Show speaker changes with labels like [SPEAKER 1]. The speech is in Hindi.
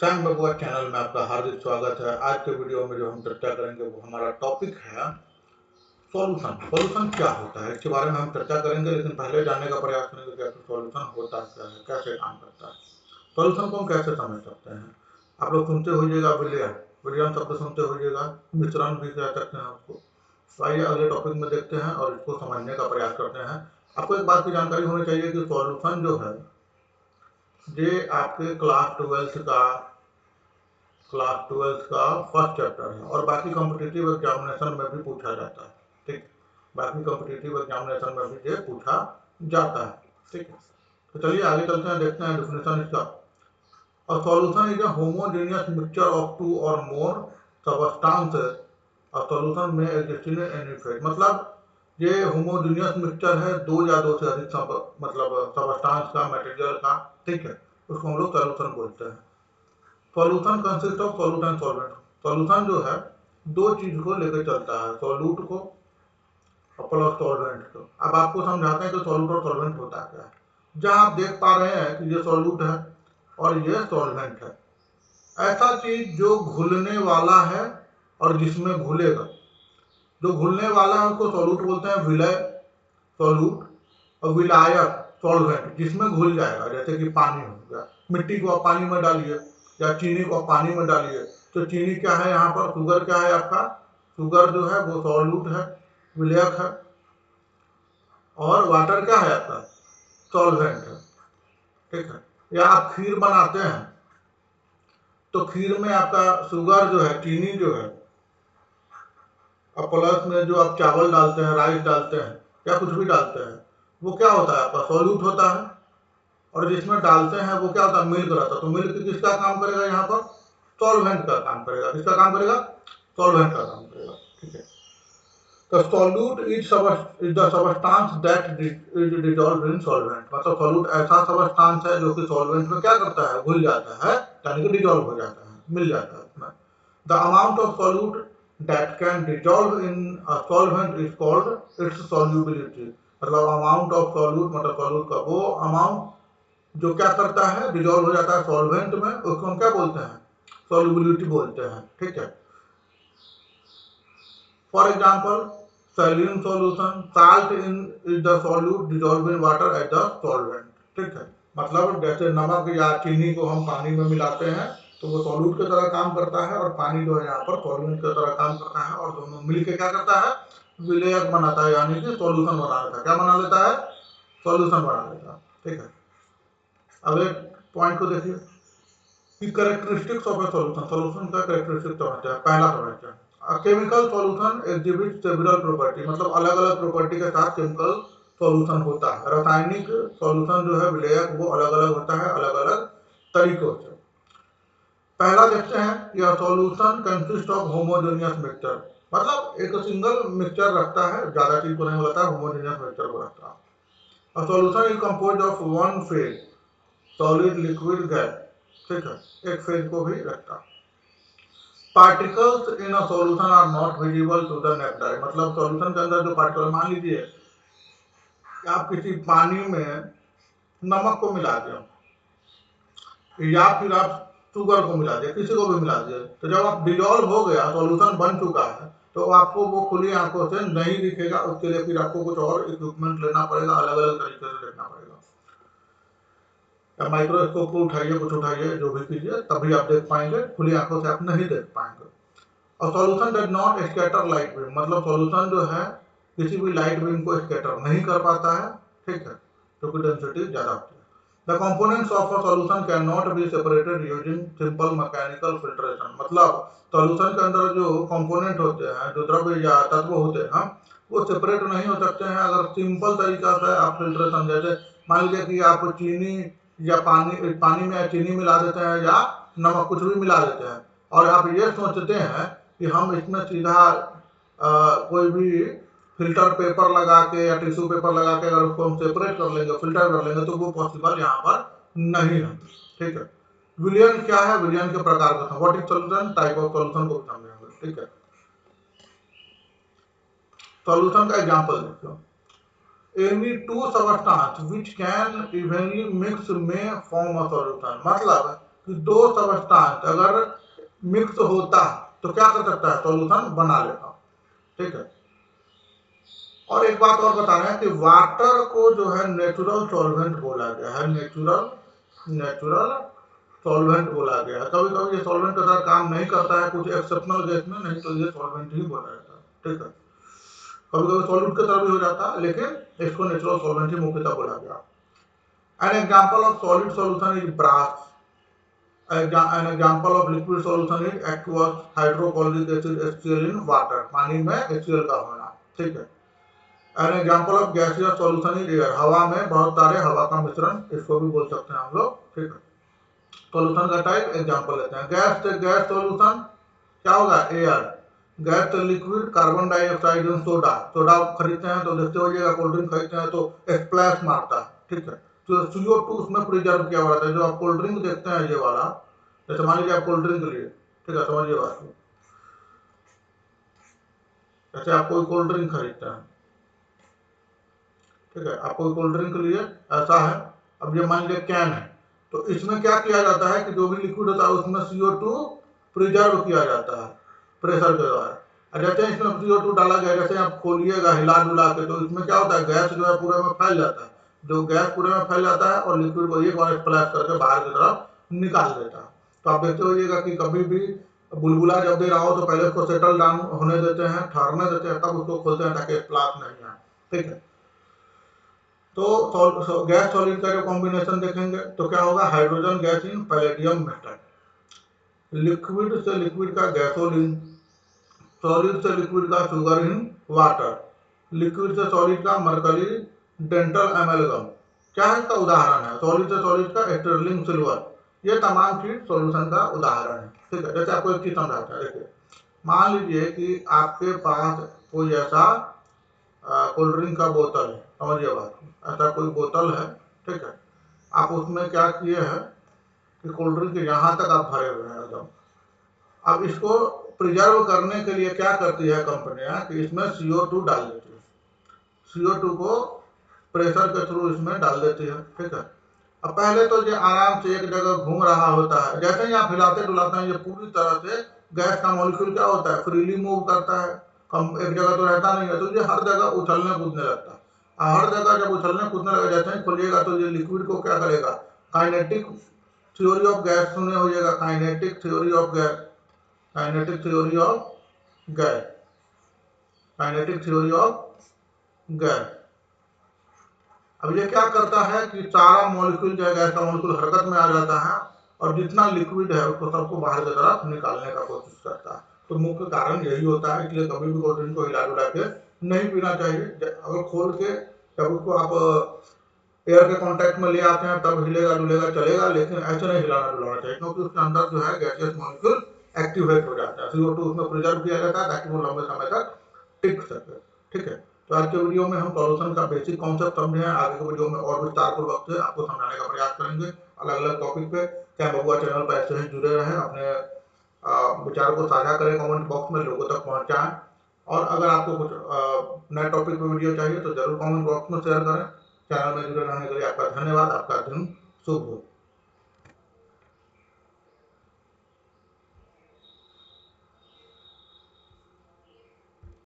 [SPEAKER 1] चांद बबुआ चैनल में आपका हार्दिक स्वागत है। आज के वीडियो में जो हम चर्चा करेंगे वो हमारा टॉपिक है सॉल्यूशन। सॉल्यूशन क्या होता है इसके बारे में हम चर्चा करेंगे, लेकिन पहले जानने का प्रयास करेंगे कि आखिर सॉल्यूशन होता क्या है, कैसे काम करता है। सॉल्यूशन को हम कैसे समझ सकते हैं। आप लोग सुनते होइएगा विलियन विलियन शब्द सुनते होइएगा, मिश्रण भी कह सकते हैं उसको। तो आइए अगले टॉपिक में देखते हैं और इसको समझने का प्रयास करते हैं। आपको एक बात की जानकारी होनी चाहिए कि सॉल्यूशन जो है ये आपके क्लास ट्वेल्थ का फर्स्ट चैप्टर है और बाकी कॉम्पिटिटिव एग्जामिनेशन में भी पूछा जाता है। ठीक, बाकी कॉम्पिटिटिव एग्जामिनेशन में भी ये पूछा जाता है। ठीक है, तो चलिए आगे चलते हैं, देखते हैं डिफिनेशन इसका। A solution is a homogeneous mixture of two or more substances. A solution may exist in any phase. मतलब ये होमोजेनियस मिक्सचर है दो या दो से अधिक मतलब सबस्टांस का, मटेरियल का। ठीक है, उसको हम लोग सॉल्यूशन बोलते हैं। Solution consist of solute and solvent. Solution जो है दो चीज को लेकर चलता है, सॉल्यूट को और प्लस सॉल्वेंट को। अब आपको समझाते हैं कि सॉल्यूट और सॉल्वेंट होता क्या है। जहां आप देख पा रहे हैं कि ये सॉल्यूट है और ये सॉल्वेंट है। ऐसा चीज जो घुलने वाला है और जिसमें घुलेगा। जो घुलने वाला है उसको सॉल्यूट बोलते हैं, विलय सॉल्यूट, और विलायक सॉल्वेंट जिसमें घुल जाएगा, जैसे कि पानी हो गया। मिट्टी को आप पानी में डालिए या चीनी को आप पानी में डालिए तो चीनी क्या है, यहाँ पर शुगर क्या है आपका, शुगर जो है वो सॉल्यूट है, विलयक है। और वाटर क्या है आपका, सॉल्वेंट है। ठीक है, या आप खीर बनाते हैं तो खीर में आपका शुगर जो है, चीनी जो है, और प्लस में जो आप चावल डालते हैं, राइस डालते हैं या कुछ भी डालते हैं, वो क्या होता है आपका, सॉल्यूट होता है। और जिसमें डालते हैं वो क्या होता है, मिल्क रहता है। तो मिल्क किसका काम करेगा, यहाँ पर सॉल्वेंट का काम करेगा। किसका काम करेगा, सॉल्वेंट का काम करेगा। ठीक है, तो solute is the substance that is dissolved in solvent. मतलब सॉल्यूट ऐसा सबस्टांस है जो कि सॉल्वेंट में क्या करता है, घुल जाता है, यानी कि डिसॉल्व हो जाता है, मिल जाता है उसमें। The amount of solute that can dissolve in a solvent is called its solubility। मतलब अमाउंट ऑफ सॉल्यूट मतलब सॉल्यूट का वो अमाउंट जो क्या करता है, डिजोल्व हो जाता है सॉल्वेंट में, उसको हम क्या बोलते हैं, सॉल्युबिलिटी बोलते हैं। ठीक है, for example saline solution, salt in is the solute dissolve in water as the solvent. ठीक है, मतलब जैसे नमक या चीनी को हम पानी में मिलाते हैं तो वो सॉल्यूट की तरह काम करता है, और पानी जो है यहाँ पर सॉल्वेंट की तरह काम करता है, और दोनों मिलकर क्या करता है, विलेयक बनाता है, यानी कि सॉल्यूशन बना लेता है। क्या बना लेता है, सॉल्यूशन बना लेता है। ठीक है, अगले पॉइंट को देखिए कि characteristics of A solution. Solution का कैरेक्टरिस्टिक समझते हैं। पहला समझते हैं, chemical solution exhibit several property. मतलब अलग अलग प्रॉपर्टी के साथ केमिकल सॉल्यूशन होता है। रासायनिक सॉल्यूशन जो है विलेयक, वो अलग अलग होता है, अलग अलग तरीकों से। पहला देखते हैं कि solution consist of homogeneous mixture. मतलब एक सिंगल मिक्सचर रखता है, ज्यादा चीज को नहीं बोलता है, होमोजेनियस मिक्सचर को रखता है। Solution is composed of one phase, solid liquid gas. ठीक है, एक फेज को भी रखता है। Particles in a solution are not visible to the naked eye. मतलब सॉल्यूशन के अंदर जो पार्टिकल, मान लीजिए आप किसी पानी में नमक को मिला दें या फिर आप शुगर को मिला दिए, किसी को भी मिला दिए, तो जब आप डिजोल्व हो गया, सॉल्यूशन बन चुका है, तो आपको वो खुली आंखों से नहीं दिखेगा। उसके लिए फिर आपको कुछ और इक्विपमेंट लेना पड़ेगा, अलग अलग तरीके से देखना पड़ेगा। या माइक्रोस्कोप को उठाइए, कुछ उठाइए, जो भी कीजिए, तभी आप देख पाएंगे, खुली आंखों से आप नहीं देख पाएंगे। और solution does not scatter light beam. मतलब सॉल्यूशन जो है किसी भी लाइट बीम को स्कैटर नहीं कर पाता है। ठीक है, क्योंकि डेंसिटी ज्यादा होती है। The components of a solution can not be separated using simple mechanical filtration. मतलब सॉल्यूशन के अंदर जो कंपोनेंट होते हैं, जो द्रव्य या तत्व होते हैं, वो सेपरेट नहीं हो सकते हैं अगर सिंपल तरीका से आप फिल्ट्रेशन, जैसे मान लीजिए कि आप चीनी या पानी में चीनी मिला देते हैं या नमक, कुछ भी मिला देते हैं, और आप ये सोचते हैं कि हम इसमें सीधा कोई भी फिल्टर पेपर लगा के या टिश्यू पेपर लगा के अगर उसको हम सेपरेट कर लेंगे, फिल्टर कर लेंगे, तो वो पॉसिबल यहाँ पर नहीं है। ठीक है, विलियन क्या है, विलियन के प्रकार का, what is solution, type of solution को समझेंगे। ठीक है, सॉल्यूशन का एग्जांपल देखो, any two substance which can evenly mix may form a solution। मतलब कि दो सबस्टांस अगर मिक्स होता तो क्या कर सकता है, सॉल्यूशन बना लेगा। ठीक है। और एक बात और बता रहे हैं कि वाटर को जो है नेचुरल सॉल्वेंट बोला गया है, नेचुरल सॉल्वेंट बोला गया है। कभी कभी ये सॉल्वेंट का तरह काम नहीं करता है कुछ एक्सेप्शनल केस में, नहीं तो ये सॉल्वेंट ही बोला जाता है। ठीक है। कभी कभी सॉल्यूट की तरह भी हो जाता है, लेकिन इसको नेचुरल सॉल्वेंट ही मुख्यतः बोला गया। An example of solid solution is brass. An example of liquid solution is aqueous hydrochloric acid HCl in water, पानी में HCl का होना। ठीक है। An example of gaseous solution is air, हवा में बहुत सारे हवा का मिश्रण, इसको भी बोल सकते हैं हम लोग। ठीक है। सॉल्यूशन का टाइप एग्जांपल लेते हैं। गैस से गैस सॉल्यूशन क्या होगा, एयर। गैस से liquid carbon dioxide and soda. Soda खरीदते हैं तो देखते होइएगा, कोल्ड ड्रिंक खरीदते हैं तो स्प्लैश मारता है। ठीक है। तो CO2 उसमें प्रिजर्व किया हुआ रहता है। जो आप कोल्ड ड्रिंक देखते हैं ये वाला, जैसे मान लीजिए आप कोल्ड ड्रिंक लिए, ठीक है, समझिए बात। जैसे आप कोई कोल्ड ड्रिंक खरीदते हैं, ठीक है, आप कोई कोल्ड ड्रिंक लिए, ऐसा है। अब ये मान लीजिए कैन है, तो इसमें क्या किया जाता है कि जो भी लिक्विड होता है उसमें CO2 प्रिजर्व किया जाता है प्रेशर के द्वारा। जैसे इसमें CO2 डाला गया, जैसे आप खोलिएगा हिला डुला के, तो इसमें क्या होता है, गैस जो है पूरे में फैल जाता है। जो गैस पूरे में फैल जाता है और लिक्विड को एक बार स्प्लैश करके बाहर की तरफ निकाल देता है। तो आप देखते होइएगा कि कभी भी बुलबुला जब दे रहा हो तो पहले उसको सेटल डाउन होने देते हैं, ठहरने देते हैं, तब उसको खोलते हैं ताकि स्प्लैश नहीं आए। ठीक है। तो गैस सॉलिड का जो कॉम्बिनेशन देखेंगे तो क्या होगा, hydrogen gas in palladium metal. Liquid से लिक्विड का गैसोलीन, सॉलिड से लिक्विड का शुगर इन वाटर, लिक्विड से सॉलिड का मरकरी डेंटल एमेलगम। क्या है इसका उदाहरण है, सॉलिड से सॉलिड का स्टर्लिंग सिल्वर। ये तमाम चीज सॉल्यूशन का उदाहरण है। ठीक है। जैसे आपको एक चीज समझाता है, देखिए मान लीजिए कि आपके पास कोई ऐसा कोल्ड ड्रिंक का बोतल है, समझिए बात, ऐसा कोई बोतल है। ठीक है। आप उसमें क्या किए हैं कि कोल्ड ड्रिंक यहाँ तक आप भरे हुए हैं एकदम। अब इसको प्रिजर्व करने के लिए क्या करती है कंपनियां कि इसमें CO2 डाल देती है, CO2 को प्रेशर के थ्रू इसमें डाल देती है। ठीक है। अब पहले तो ये आराम से एक जगह घूम रहा होता है, जैसे ही आप हिलाते डुलाते हैं ये पूरी तरह से गैस का मॉलिक्यूल क्या होता है, फ्रीली मूव करता है, कम एक जगह तो रहता नहीं है, तो ये हर जगह उछलने कूदने लगता है। हर जगह जब उछलने कूदने लगा, जैसे ही खोलिएगा तो ये लिक्विड को क्या करेगा, काइनेटिक थ्योरी ऑफ गैस सुने होइएगा, kinetic theory of gas, kinetic theory of gas, kinetic theory of gas. अब ये क्या करता है कि सारा मॉलिक्यूल जो है गैस का मॉलिक्यूल हरकत में आ जाता है और जितना लिक्विड है उसको सबको बाहर की तरफ निकालने का कोशिश करता है। तो मुख्य कारण यही होता है, इसलिए कभी भी कोल्ड ड्रिंक को हिला डुला के नहीं पीना चाहिए। अगर खोल के जब उसको आप एयर के कांटेक्ट में ले आते हैं तब हिलेगा डुलेगा चलेगा, लेकिन ऐसे नहीं हिलाना डुलाना चाहिए, क्योंकि उसके अंदर जो है गैसियस मॉलिक्यूल एक्टिवेट हो जाता है। CO2 उसमें प्रिजर्व किया जाता है ताकि वो लंबे समय तक टिक सके। ठीक है। तो आज के वीडियो में हम सॉल्यूशन का बेसिक कॉन्सेप्ट समझे हैं। आगे के वीडियो में और विस्तार पूर्वक से आपको समझाने का प्रयास करेंगे अलग अलग टॉपिक पे। क्या बबुआ चैनल पर ऐसे ही जुड़े रहें, अपने विचार को साझा करें, कमेंट बॉक्स में लोगों तक पहुंचाएं। और अगर आपको कुछ नए टॉपिक पे वीडियो चाहिए तो जरूर कमेंट बॉक्स में शेयर करें। चैनल में जुड़े रहने के लिए आपका धन्यवाद। आपका दिन शुभ हो।